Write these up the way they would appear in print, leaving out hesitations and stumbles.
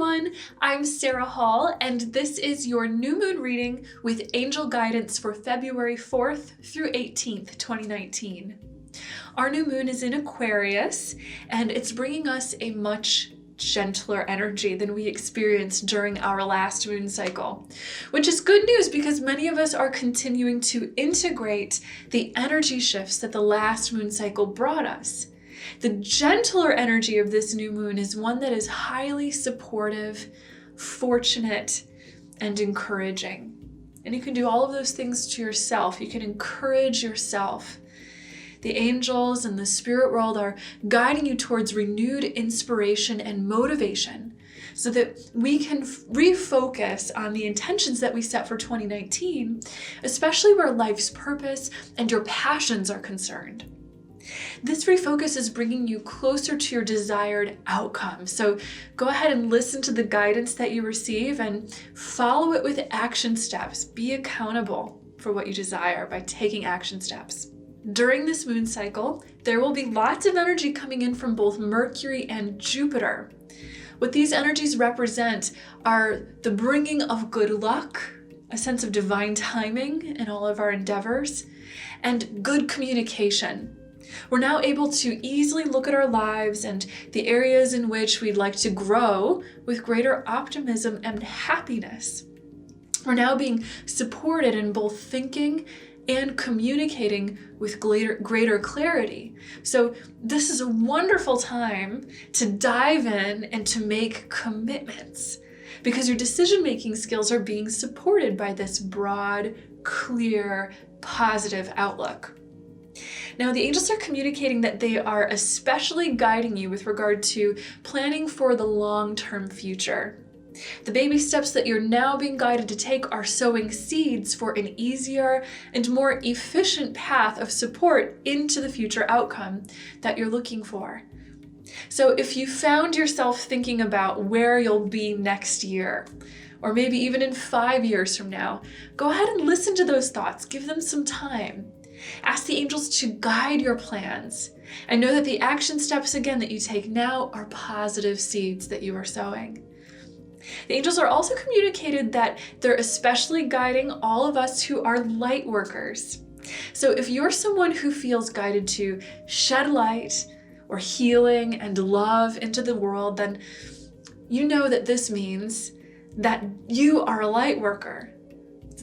everyone, I'm Sarah Hall, and this is your new moon reading with angel guidance for February 4th through 18th, 2019. Our new moon is in Aquarius, and it's bringing us a much gentler energy than we experienced during our last moon cycle, which is good news because many of us are continuing to integrate the energy shifts that the last moon cycle brought us. The gentler energy of this new moon is one that is highly supportive, fortunate, and encouraging. And you can do all of those things to yourself. You can encourage yourself. The angels and the spirit world are guiding you towards renewed inspiration and motivation so that we can refocus on the intentions that we set for 2019, especially where life's purpose and your passions are concerned. This refocus is bringing you closer to your desired outcome. So go ahead and listen to the guidance that you receive and follow it with action steps. Be accountable for what you desire by taking action steps. During this moon cycle, there will be lots of energy coming in from both Mercury and Jupiter. What these energies represent are the bringing of good luck, a sense of divine timing in all of our endeavors, and good communication. We're now able to easily look at our lives and the areas in which we'd like to grow with greater optimism and happiness. We're now being supported in both thinking and communicating with greater clarity. So this is a wonderful time to dive in and to make commitments because your decision-making skills are being supported by this broad, clear, positive outlook. Now, the angels are communicating that they are especially guiding you with regard to planning for the long-term future. The baby steps that you're now being guided to take are sowing seeds for an easier and more efficient path of support into the future outcome that you're looking for. So if you found yourself thinking about where you'll be next year, or maybe even in 5 years from now, go ahead and listen to those thoughts. Give them some time. Ask the angels to guide your plans and know that the action steps again that you take now are positive seeds that you are sowing. The angels are also communicated that they're especially guiding all of us who are light workers. So if you're someone who feels guided to shed light or healing and love into the world, then you know that this means that you are a light worker.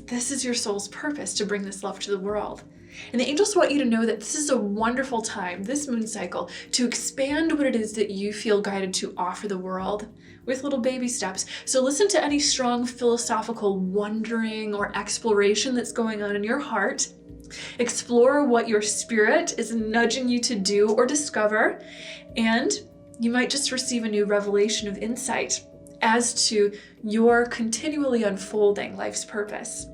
This is your soul's purpose, to bring this love to the world. And the angels want you to know that this is a wonderful time, this moon cycle, to expand what it is that you feel guided to offer the world with little baby steps. So listen to any strong philosophical wondering or exploration that's going on in your heart. Explore what your spirit is nudging you to do or discover, and you might just receive a new revelation of insight as to your continually unfolding life's purpose.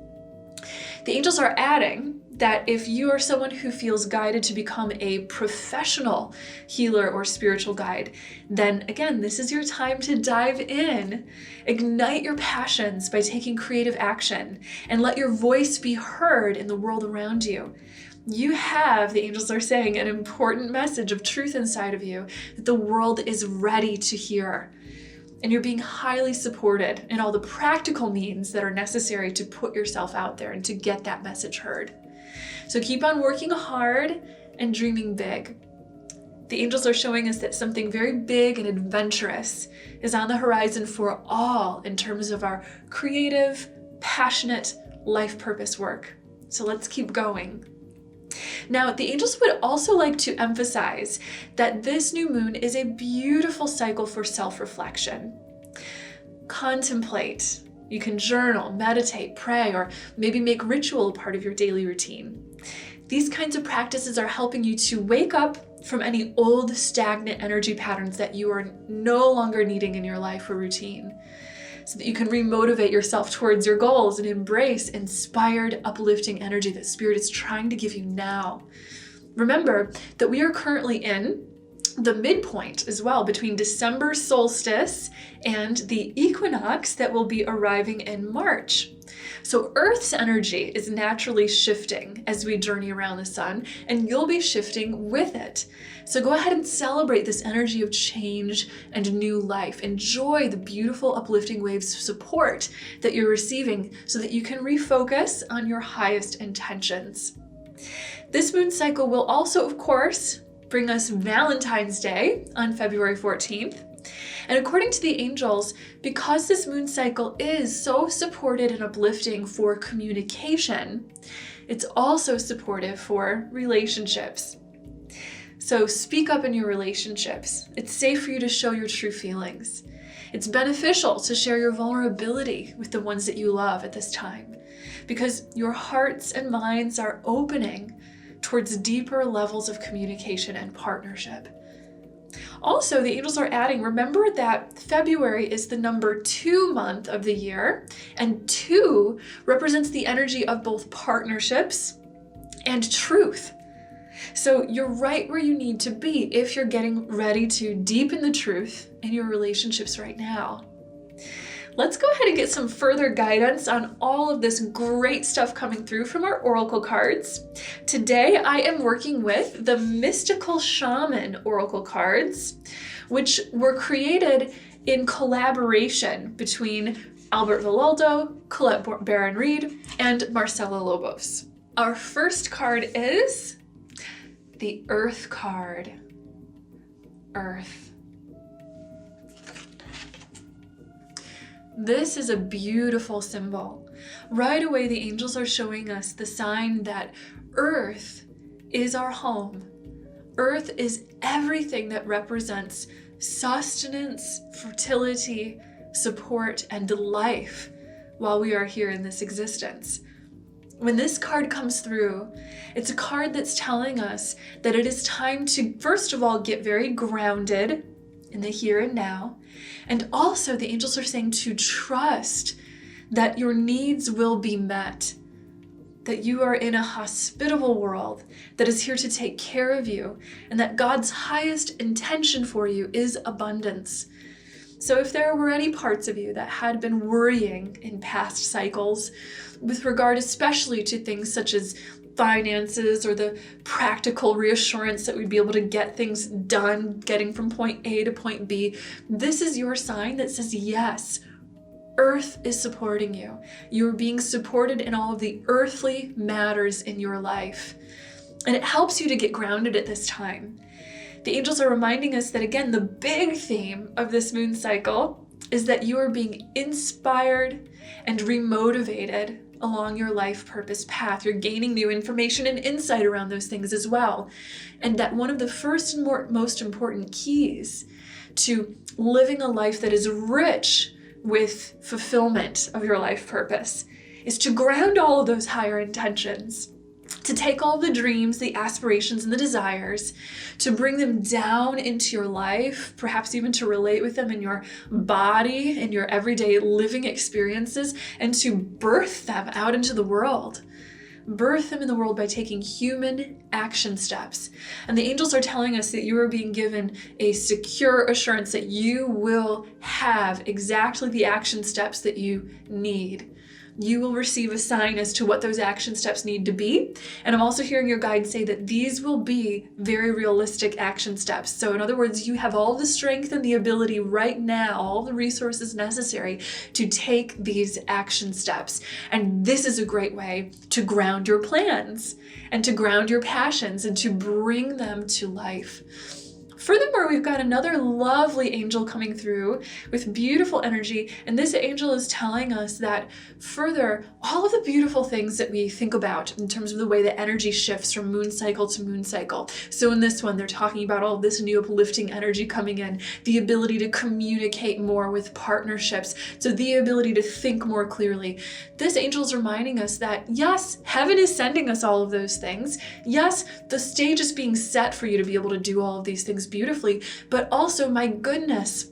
The angels are adding that if you are someone who feels guided to become a professional healer or spiritual guide, then again, this is your time to dive in. Ignite your passions by taking creative action and let your voice be heard in the world around you. You have, the angels are saying, an important message of truth inside of you that the world is ready to hear. And you're being highly supported in all the practical means that are necessary to put yourself out there and to get that message heard. So keep on working hard and dreaming big. The angels are showing us that something very big and adventurous is on the horizon for all in terms of our creative, passionate life purpose work. So let's keep going. Now, the angels would also like to emphasize that this new moon is a beautiful cycle for self-reflection. Contemplate. You can journal, meditate, pray, or maybe make ritual a part of your daily routine. These kinds of practices are helping you to wake up from any old stagnant energy patterns that you are no longer needing in your life or routine, so that you can remotivate yourself towards your goals and embrace inspired, uplifting energy that Spirit is trying to give you now. Remember that we are currently in the midpoint as well between December solstice and the equinox that will be arriving in March. So Earth's energy is naturally shifting as we journey around the sun, and you'll be shifting with it. So go ahead and celebrate this energy of change and new life. Enjoy the beautiful uplifting waves of support that you're receiving so that you can refocus on your highest intentions. This moon cycle will also, of course, bring us Valentine's Day on February 14th. And according to the angels, because this moon cycle is so supported and uplifting for communication, it's also supportive for relationships. So speak up in your relationships. It's safe for you to show your true feelings. It's beneficial to share your vulnerability with the ones that you love at this time, because your hearts and minds are opening towards deeper levels of communication and partnership. Also, the angels are adding, remember that February is the number 2 month of the year, and 2 represents the energy of both partnerships and truth. So you're right where you need to be if you're getting ready to deepen the truth in your relationships right now. Let's go ahead and get some further guidance on all of this great stuff coming through from our oracle cards. Today, I am working with the Mystical Shaman oracle cards, which were created in collaboration between Albert Villaldo, Colette Baron-Reed, and Marcela Lobos. Our first card is the Earth card. Earth. This is a beautiful symbol. Right away, the angels are showing us the sign that Earth is our home. Earth is everything that represents sustenance, fertility, support, and life while we are here in this existence. When this card comes through, it's a card that's telling us that it is time to, first of all, get very grounded in the here and now. And also the angels are saying to trust that your needs will be met, that you are in a hospitable world that is here to take care of you, and that God's highest intention for you is abundance. So if there were any parts of you that had been worrying in past cycles with regard especially to things such as finances or the practical reassurance that we'd be able to get things done, getting from point A to point B, this is your sign that says, yes, Earth is supporting you. You're being supported in all of the earthly matters in your life. And it helps you to get grounded at this time. The angels are reminding us that, again, the big theme of this moon cycle is that you are being inspired and remotivated along your life purpose path. You're gaining new information and insight around those things as well. And that one of the first and most important keys to living a life that is rich with fulfillment of your life purpose is to ground all of those higher intentions, to take all the dreams, the aspirations, and the desires, to bring them down into your life, perhaps even to relate with them in your body, in your everyday living experiences, and to birth them out into the world. Birth them in the world by taking human action steps. And the angels are telling us that you are being given a secure assurance that you will have exactly the action steps that you need. You will receive a sign as to what those action steps need to be. And I'm also hearing your guide say that these will be very realistic action steps. So in other words, you have all the strength and the ability right now, all the resources necessary to take these action steps. And this is a great way to ground your plans and to ground your passions and to bring them to life. Furthermore, we've got another lovely angel coming through with beautiful energy, and this angel is telling us that further, all of the beautiful things that we think about in terms of the way that energy shifts from moon cycle to moon cycle. So in this one, they're talking about all of this new uplifting energy coming in, the ability to communicate more with partnerships, so the ability to think more clearly. This angel is reminding us that yes, heaven is sending us all of those things. Yes, the stage is being set for you to be able to do all of these things beautifully, but also, my goodness,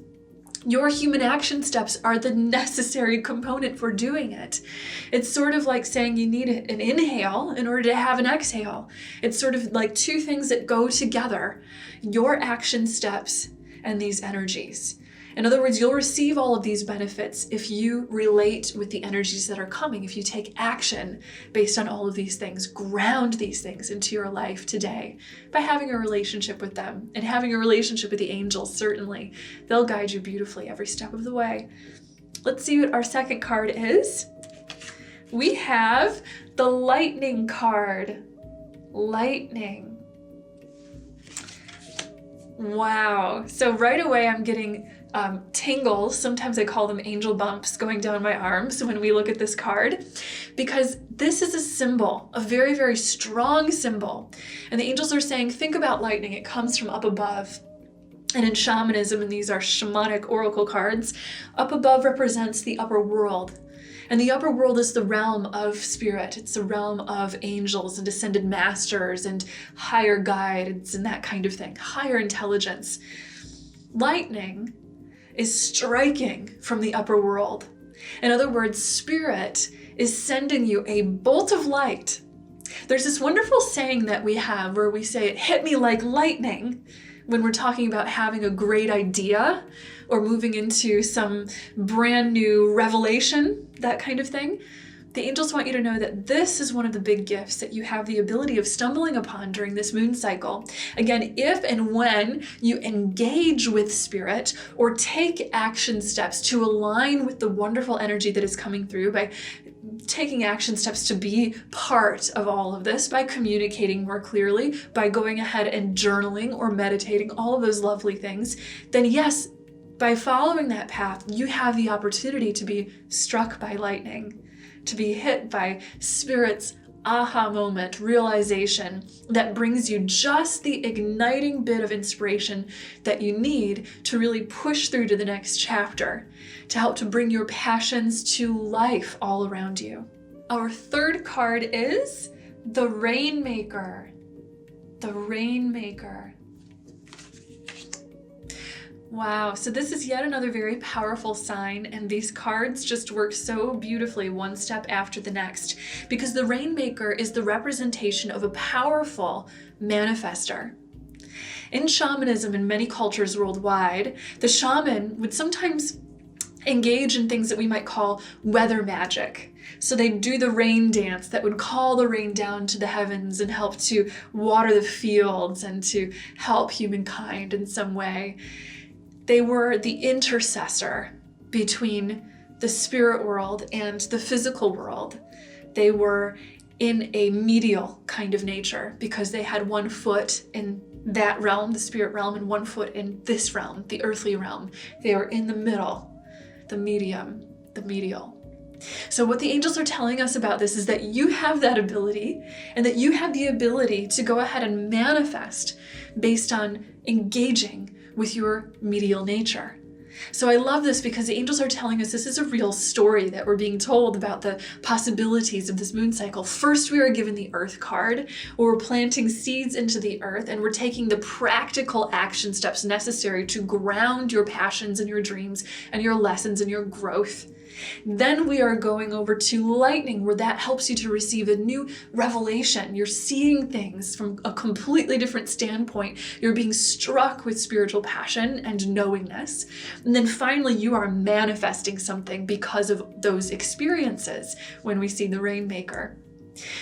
your human action steps are the necessary component for doing it. It's sort of like saying you need an inhale in order to have an exhale. It's sort of like two things that go together, your action steps and these energies. In other words, you'll receive all of these benefits if you relate with the energies that are coming, if you take action based on all of these things, ground these things into your life today by having a relationship with them and having a relationship with the angels. Certainly, they'll guide you beautifully every step of the way. Let's see what our second card is. We have the Lightning card. Lightning. Wow. So right away I'm getting tingles. Sometimes I call them angel bumps going down my arms when we look at this card, because this is a symbol, a very, very strong symbol. And the angels are saying, think about lightning. It comes from up above. And in shamanism, and these are shamanic oracle cards, up above represents the upper world. And the upper world is the realm of spirit. It's the realm of angels and ascended masters and higher guides and that kind of thing, higher intelligence. Lightning is striking from the upper world. In other words, spirit is sending you a bolt of light. There's this wonderful saying that we have where we say, it hit me like lightning, when we're talking about having a great idea or moving into some brand new revelation, that kind of thing. The angels want you to know that this is one of the big gifts that you have the ability of stumbling upon during this moon cycle. Again, if and when you engage with spirit or take action steps to align with the wonderful energy that is coming through by taking action steps to be part of all of this, by communicating more clearly, by going ahead and journaling or meditating, all of those lovely things, then yes, by following that path, you have the opportunity to be struck by lightning, to be hit by spirit's aha moment, realization that brings you just the igniting bit of inspiration that you need to really push through to the next chapter, to help to bring your passions to life all around you. Our third card is the Rainmaker. The Rainmaker. Wow, so this is yet another very powerful sign, and these cards just work so beautifully one step after the next, because the Rainmaker is the representation of a powerful manifester. In shamanism, in many cultures worldwide, the shaman would sometimes engage in things that we might call weather magic. So they'd do the rain dance that would call the rain down to the heavens and help to water the fields and to help humankind in some way. They were the intercessor between the spirit world and the physical world. They were in a medial kind of nature because they had one foot in that realm, the spirit realm, and one foot in this realm, the earthly realm. They were in the middle, the medium, the medial. So what the angels are telling us about this is that you have that ability, and that you have the ability to go ahead and manifest based on engaging with your medial nature. So I love this because the angels are telling us this is a real story that we're being told about the possibilities of this moon cycle. First, we are given the Earth card, where we're planting seeds into the earth and we're taking the practical action steps necessary to ground your passions and your dreams and your lessons and your growth. Then we are going over to lightning, where that helps you to receive a new revelation. You're seeing things from a completely different standpoint. You're being struck with spiritual passion and knowingness. And then finally, you are manifesting something because of those experiences when we see the Rainmaker.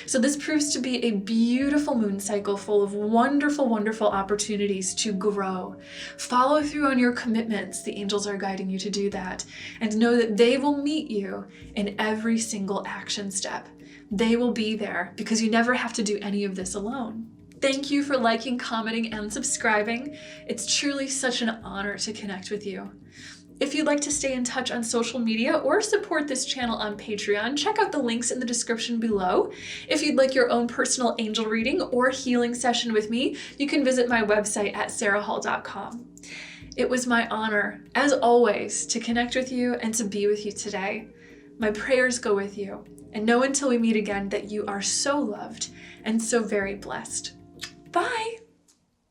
So this proves to be a beautiful moon cycle full of wonderful, wonderful opportunities to grow. Follow through on your commitments. The angels are guiding you to do that. And know that they will meet you in every single action step. They will be there because you never have to do any of this alone. Thank you for liking, commenting, and subscribing. It's truly such an honor to connect with you. If you'd like to stay in touch on social media or support this channel on Patreon, check out the links in the description below. If you'd like your own personal angel reading or healing session with me, you can visit my website at sarahhall.com. It was my honor, as always, to connect with you and to be with you today. My prayers go with you, and know until we meet again that you are so loved and so very blessed. Bye!